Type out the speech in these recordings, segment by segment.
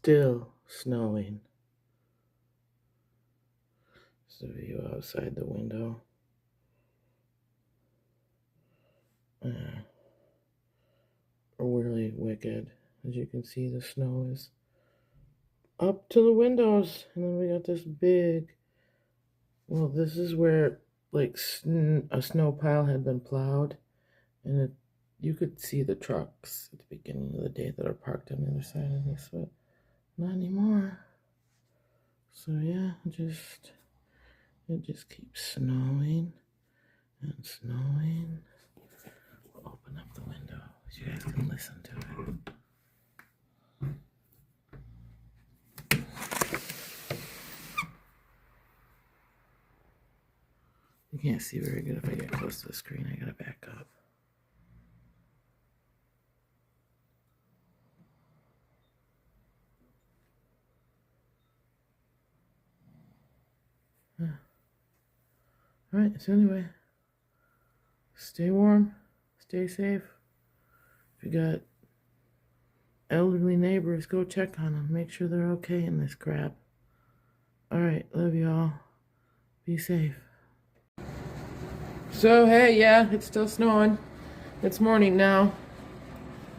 still snowing. It's the view outside the window. Really wicked. As you can see, the snow is up to the windows, and then we got this big, well, this is where like a snow pile had been plowed, and you could see the trucks at the beginning of the day that are parked on the other side of this, but not anymore. So yeah, it just keeps snowing and snowing. I'll open up the window so you guys can listen to it. You can't see very good if I get close to the screen. I gotta back up. Alright, so anyway, stay warm, stay safe. If you got elderly neighbors, go check on them. Make sure they're okay in this crap. Alright, love y'all. Be safe. So, hey, yeah, it's still snowing. It's morning now.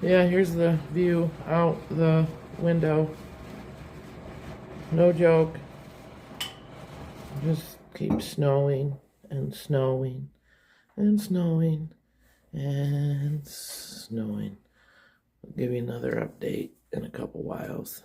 Yeah, here's the view out the window. No joke. Just keeps snowing and snowing and snowing and snowing. I'll give you another update in a couple whiles.